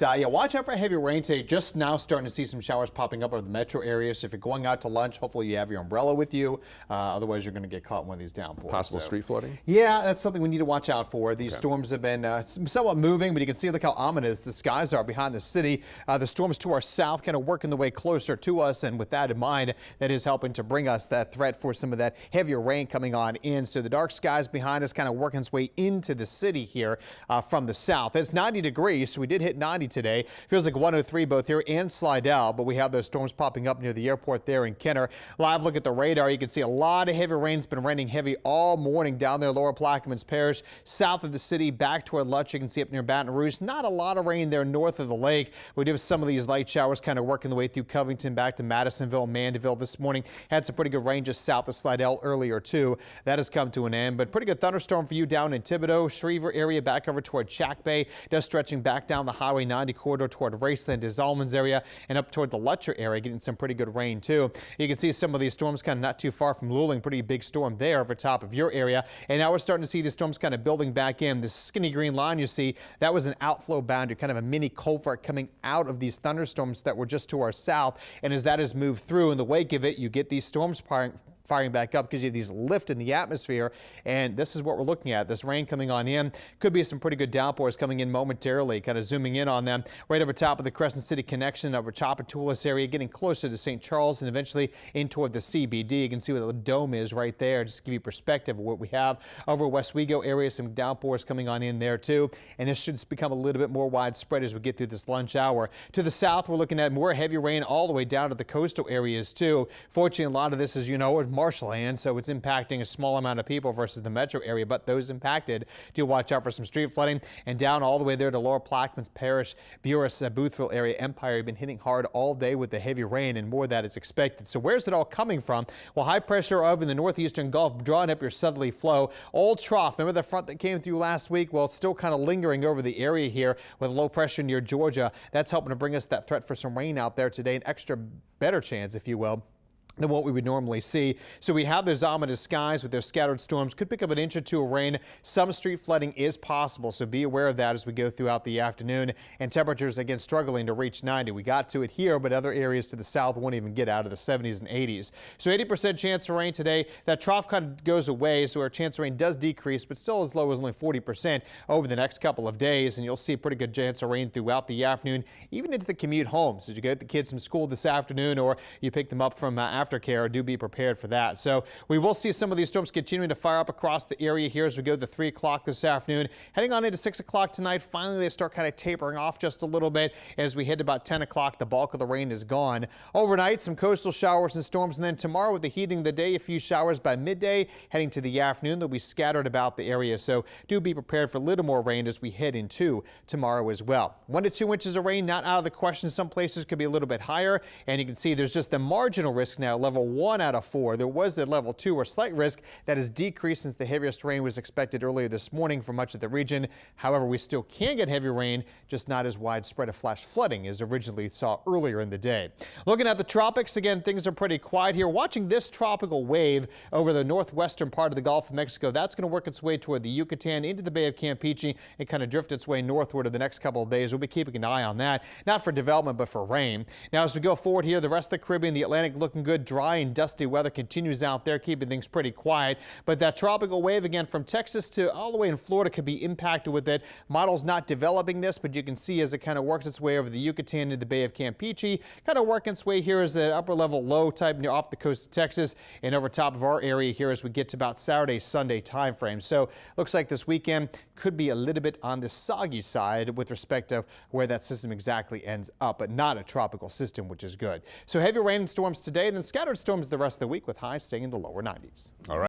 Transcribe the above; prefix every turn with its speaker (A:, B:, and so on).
A: Yeah, watch out for heavy rain today. Just now starting to see some showers popping up over the metro area. So if you're going out to lunch, hopefully you have your umbrella with you. Otherwise, you're going to get caught in one of these downpours.
B: Possible street flooding?
A: Yeah, that's something we need to watch out for. These storms have been somewhat moving, but you can see look how ominous the skies are behind the city. The storms to our south kind of working the way closer to us. And with that in mind, that is helping to bring us that threat for some of that heavier rain coming on in. So the dark skies behind us kind of working its way into the city here from the south. It's 90 degrees, so we did hit 90 today. Feels like 103 both here and Slidell, but we have those storms popping up near the airport there in Kenner. Live look at the radar. You can see a lot of heavy rain's been raining heavy all morning down there, Lower Plaquemines Parish, south of the city, back toward Lutz. You can see up near Baton Rouge. Not a lot of rain there north of the lake. We do have some of these light showers kind of working the way through Covington back to Madisonville, Mandeville this morning. Had some pretty good rain just south of Slidell earlier too. That has come to an end, but pretty good thunderstorm for you down in Thibodaux, Schriever area back over toward Chack Bay. Just stretching back down the Highway 90 corridor toward Raceland to Zalman's area and up toward the Lutcher area, getting some pretty good rain too. You can see some of these storms kind of not too far from Luling. Pretty big storm there over top of your area. And now we're starting to see the storms kind of building back in. This skinny green line you see, that was an outflow boundary, kind of a mini culvert coming out of these thunderstorms that were just to our south. And as that has moved through, in the wake of it, you get these storms firing back up because you have these lift in the atmosphere, and this is what we're looking at. This rain coming on in. Could be some pretty good downpours coming in momentarily, kind of zooming in on them right over top of the Crescent City connection over Chapatoulas area, getting closer to St. Charles and eventually in toward the CBD. You can see what the dome is right there, just to give you perspective of what we have over West Wego area. Some downpours coming on in there too, and this should become a little bit more widespread as we get through this lunch hour. To the south, we're looking at more heavy rain all the way down to the coastal areas too. Fortunately, a lot of this is, marshland, so it's impacting a small amount of people versus the metro area, but those impacted do watch out for some street flooding. And down all the way there to Lower Plaquemines Parish, Buras, Boothville area, Empire have been hitting hard all day with the heavy rain, and more of that is expected. So where's it all coming from? Well, high pressure over in the northeastern Gulf drawing up your southerly flow. Old trough, remember the front that came through last week? Well, it's still kind of lingering over the area here with low pressure near Georgia. That's helping to bring us that threat for some rain out there today, an extra better chance, if you will, than what we would normally see. So we have those ominous skies with those scattered storms. Could pick up an inch or two of rain. Some street flooding is possible, so be aware of that as we go throughout the afternoon. And temperatures, again, struggling to reach 90. We got to it here, but other areas to the south won't even get out of the 70s and 80s. So 80% chance of rain today. That trough kind of goes away, so our chance of rain does decrease, but still as low as only 40% over the next couple of days. And you'll see a pretty good chance of rain throughout the afternoon, even into the commute home. So as you get the kids from school this afternoon, or you pick them up from aftercare, do be prepared for that. So we will see some of these storms continuing to fire up across the area here as we go to 3 o'clock this afternoon. Heading on into 6 o'clock tonight, finally they start kind of tapering off just a little bit. As we hit about 10 o'clock, the bulk of the rain is gone. Overnight, some coastal showers and storms, and then tomorrow with the heating of the day, a few showers by midday. Heading to the afternoon, they'll be scattered about the area. So do be prepared for a little more rain as we head into tomorrow as well. 1 to 2 inches of rain, not out of the question. Some places could be a little bit higher, and you can see there's just the marginal risk now, level 1 out of 4. There was a level 2 or slight risk that has decreased since the heaviest rain was expected earlier this morning for much of the region. However, we still can get heavy rain, just not as widespread a flash flooding as originally saw earlier in the day. Looking at the tropics, again, things are pretty quiet here. Watching this tropical wave over the northwestern part of the Gulf of Mexico. That's going to work its way toward the Yucatan into the Bay of Campeche and kind of drift its way northward over the next couple of days. We'll be keeping an eye on that, not for development, but for rain. Now, as we go forward here, the rest of the Caribbean, the Atlantic looking good, dry and dusty weather continues out there, keeping things pretty quiet. But that tropical wave again from Texas to all the way in Florida could be impacted with it. Models not developing this, but you can see as it kind of works its way over the Yucatan into the Bay of Campeche, kind of working its way here as an upper level low type near off the coast of Texas and over top of our area here as we get to about Saturday, Sunday time frame. So looks like this weekend could be a little bit on the soggy side with respect to where that system exactly ends up, but not a tropical system, which is good. So heavy rain and storms today, and then scattered storms the rest of the week with highs staying in the lower 90s.
B: All right.